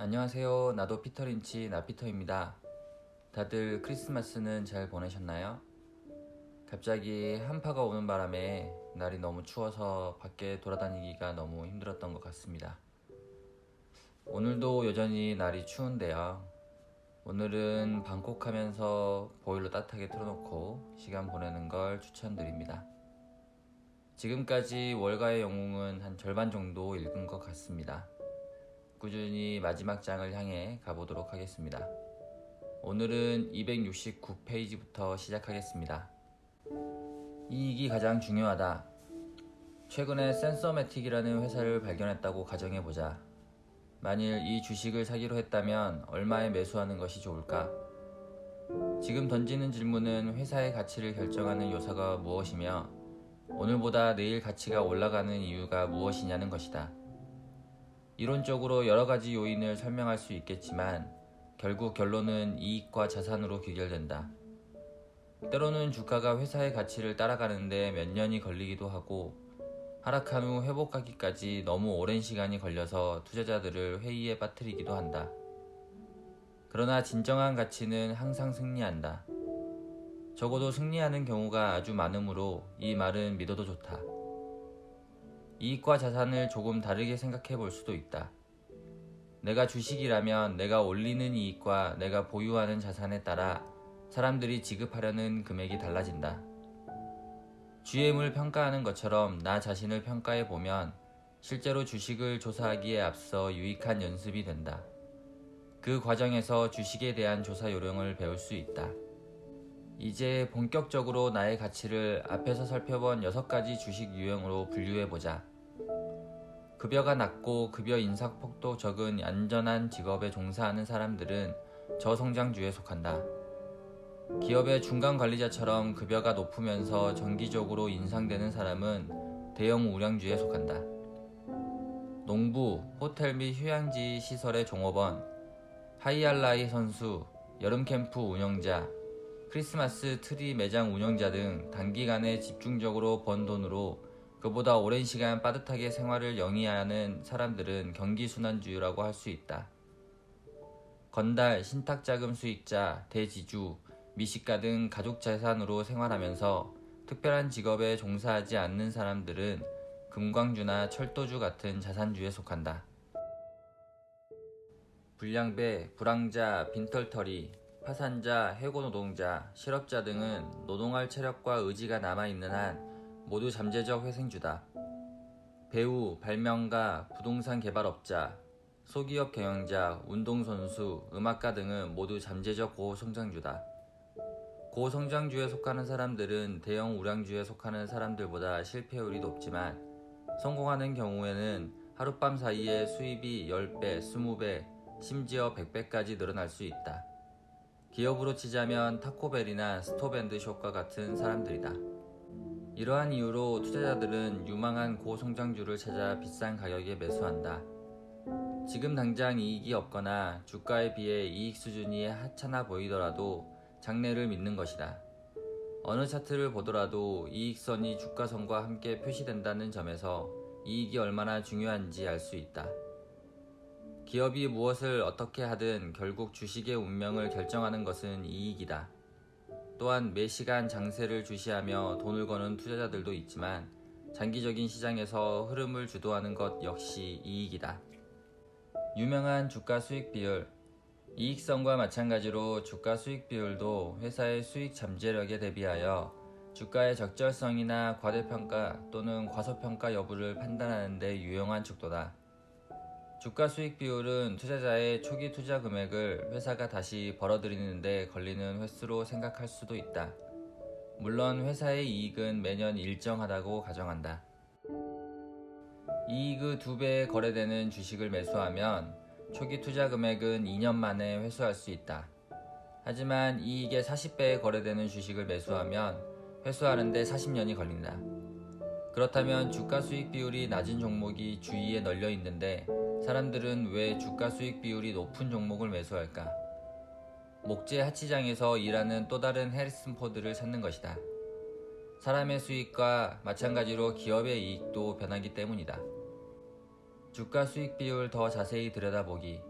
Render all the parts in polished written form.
안녕하세요. 나도 피터 린치 나피터입니다. 다들 크리스마스는 잘 보내셨나요? 갑자기 한파가 오는 바람에 날이 너무 추워서 밖에 돌아다니기가 너무 힘들었던 것 같습니다. 오늘도 여전히 날이 추운데요. 오늘은 방콕하면서 보일러 따뜻하게 틀어놓고 시간 보내는 걸 추천드립니다. 지금까지 월가의 영웅은 한 절반 정도 읽은 것 같습니다. 꾸준히 마지막 장을 향해 가보도록 하겠습니다. 오늘은 269페이지부터 시작하겠습니다. 이익이 가장 중요하다. 최근에 센서매틱이라는 회사를 발견했다고 가정해보자. 만일 이 주식을 사기로 했다면 얼마에 매수하는 것이 좋을까? 지금 던지는 질문은 회사의 가치를 결정하는 요소가 무엇이며 오늘보다 내일 가치가 올라가는 이유가 무엇이냐는 것이다. 이론적으로 여러 가지 요인을 설명할 수 있겠지만 결국 결론은 이익과 자산으로 귀결된다. 때로는 주가가 회사의 가치를 따라가는데 몇 년이 걸리기도 하고 하락한 후 회복하기까지 너무 오랜 시간이 걸려서 투자자들을 회의에 빠뜨리기도 한다. 그러나 진정한 가치는 항상 승리한다. 적어도 승리하는 경우가 아주 많으므로 이 말은 믿어도 좋다. 이익과 자산을 조금 다르게 생각해 볼 수도 있다. 내가 주식이라면 내가 올리는 이익과 내가 보유하는 자산에 따라 사람들이 지급하려는 금액이 달라진다. GM을 평가하는 것처럼 나 자신을 평가해 보면 실제로 주식을 조사하기에 앞서 유익한 연습이 된다. 그 과정에서 주식에 대한 조사 요령을 배울 수 있다. 이제 본격적으로 나의 가치를 앞에서 살펴본 6가지 주식 유형으로 분류해보자. 급여가 낮고 급여 인상폭도 적은 안전한 직업에 종사하는 사람들은 저성장주에 속한다. 기업의 중간 관리자처럼 급여가 높으면서 정기적으로 인상되는 사람은 대형 우량주에 속한다. 농부, 호텔 및 휴양지 시설의 종업원, 하이알라이 선수, 여름 캠프 운영자, 크리스마스 트리 매장 운영자 등 단기간에 집중적으로 번 돈으로 그보다 오랜 시간 빠듯하게 생활을 영위하는 사람들은 경기순환주라고 할 수 있다. 건달, 신탁자금 수익자, 대지주, 미식가 등 가족 재산으로 생활하면서 특별한 직업에 종사하지 않는 사람들은 금광주나 철도주 같은 자산주에 속한다. 불량배, 불황자, 빈털터리, 파산자, 해고노동자, 실업자 등은 노동할 체력과 의지가 남아있는 한 모두 잠재적 회생주다. 배우, 발명가, 부동산 개발업자, 소기업 경영자, 운동선수, 음악가 등은 모두 잠재적 고성장주다. 고성장주에 속하는 사람들은 대형 우량주에 속하는 사람들보다 실패율이 높지만 성공하는 경우에는 하룻밤 사이에 수입이 10배, 20배, 심지어 100배까지 늘어날 수 있다. 기업으로 치자면 타코벨이나 스토밴드숍과 같은 사람들이다. 이러한 이유로 투자자들은 유망한 고성장주를 찾아 비싼 가격에 매수한다. 지금 당장 이익이 없거나 주가에 비해 이익 수준이 하찮아 보이더라도 장래를 믿는 것이다. 어느 차트를 보더라도 이익선이 주가선과 함께 표시된다는 점에서 이익이 얼마나 중요한지 알 수 있다. 기업이 무엇을 어떻게 하든 결국 주식의 운명을 결정하는 것은 이익이다. 또한 매시간 장세를 주시하며 돈을 거는 투자자들도 있지만 장기적인 시장에서 흐름을 주도하는 것 역시 이익이다. 유명한 주가 수익 비율. 이익성과 마찬가지로 주가 수익 비율도 회사의 수익 잠재력에 대비하여 주가의 적절성이나 과대평가 또는 과소평가 여부를 판단하는 데 유용한 척도다. 주가 수익 비율은 투자자의 초기 투자 금액을 회사가 다시 벌어들이는 데 걸리는 횟수로 생각할 수도 있다. 물론 회사의 이익은 매년 일정하다고 가정한다. 이익의 2배에 거래되는 주식을 매수하면 초기 투자 금액은 2년 만에 회수할 수 있다. 하지만 이익의 40배에 거래되는 주식을 매수하면 회수하는 데 40년이 걸린다. 그렇다면 주가 수익 비율이 낮은 종목이 주위에 널려 있는데 사람들은 왜 주가 수익 비율이 높은 종목을 매수할까? 목재 하치장에서 일하는 또 다른 해리슨 포드를 찾는 것이다. 사람의 수익과 마찬가지로 기업의 이익도 변하기 때문이다. 주가 수익 비율 더 자세히 들여다보기.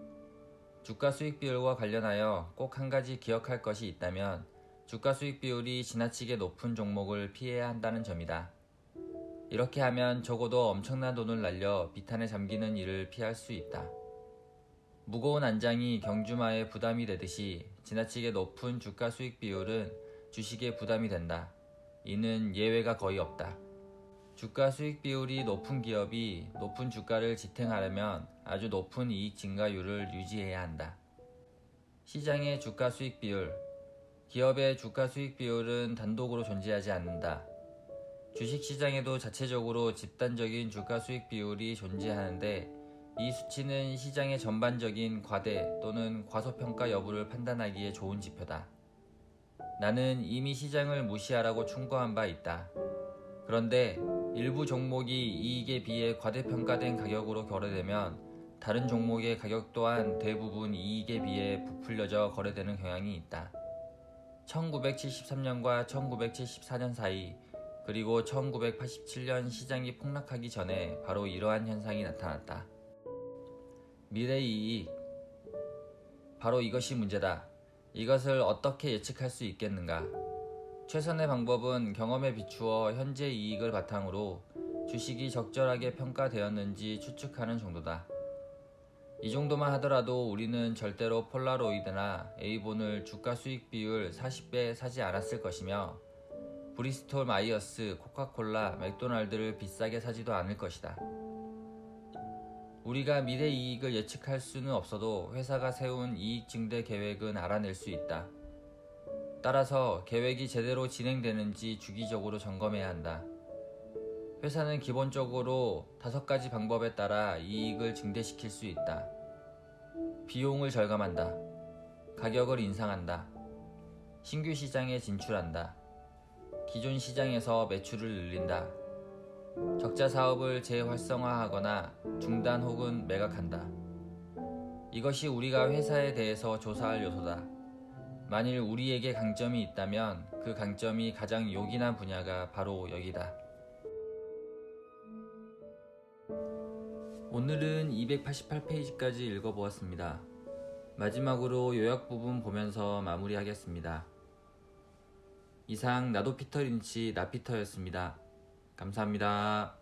주가 수익 비율과 관련하여 꼭 한 가지 기억할 것이 있다면 주가 수익 비율이 지나치게 높은 종목을 피해야 한다는 점이다. 이렇게 하면 적어도 엄청난 돈을 날려 비탄에 잠기는 일을 피할 수 있다. 무거운 안장이 경주마에 부담이 되듯이 지나치게 높은 주가 수익 비율은 주식에 부담이 된다. 이는 예외가 거의 없다. 주가 수익 비율이 높은 기업이 높은 주가를 지탱하려면 아주 높은 이익 증가율을 유지해야 한다. 시장의 주가 수익 비율. 기업의 주가 수익 비율은 단독으로 존재하지 않는다. 주식시장에도 자체적으로 집단적인 주가 수익 비율이 존재하는데 이 수치는 시장의 전반적인 과대 또는 과소평가 여부를 판단하기에 좋은 지표다. 나는 이미 시장을 무시하라고 충고한 바 있다. 그런데 일부 종목이 이익에 비해 과대평가된 가격으로 거래되면 다른 종목의 가격 또한 대부분 이익에 비해 부풀려져 거래되는 경향이 있다. 1973년과 1974년 사이 그리고 1987년 시장이 폭락하기 전에 바로 이러한 현상이 나타났다. 미래이익. 바로 이것이 문제다. 이것을 어떻게 예측할 수 있겠는가? 최선의 방법은 경험에 비추어 현재 이익을 바탕으로 주식이 적절하게 평가되었는지 추측하는 정도다. 이 정도만 하더라도 우리는 절대로 폴라로이드나 A본을 주가 수익 비율 40배 사지 않았을 것이며 브리스톨 마이어스, 코카콜라, 맥도날드를 비싸게 사지도 않을 것이다. 우리가 미래 이익을 예측할 수는 없어도 회사가 세운 이익 증대 계획은 알아낼 수 있다. 따라서 계획이 제대로 진행되는지 주기적으로 점검해야 한다. 회사는 기본적으로 5가지 방법에 따라 이익을 증대시킬 수 있다. 비용을 절감한다. 가격을 인상한다. 신규 시장에 진출한다. 기존 시장에서 매출을 늘린다. 적자 사업을 재활성화하거나 중단 혹은 매각한다. 이것이 우리가 회사에 대해서 조사할 요소다. 만일 우리에게 강점이 있다면 그 강점이 가장 요긴한 분야가 바로 여기다. 오늘은 288페이지까지 읽어보았습니다. 마지막으로 요약 부분 보면서 마무리하겠습니다. 이상 나도 피터 린치 나피터였습니다. 감사합니다.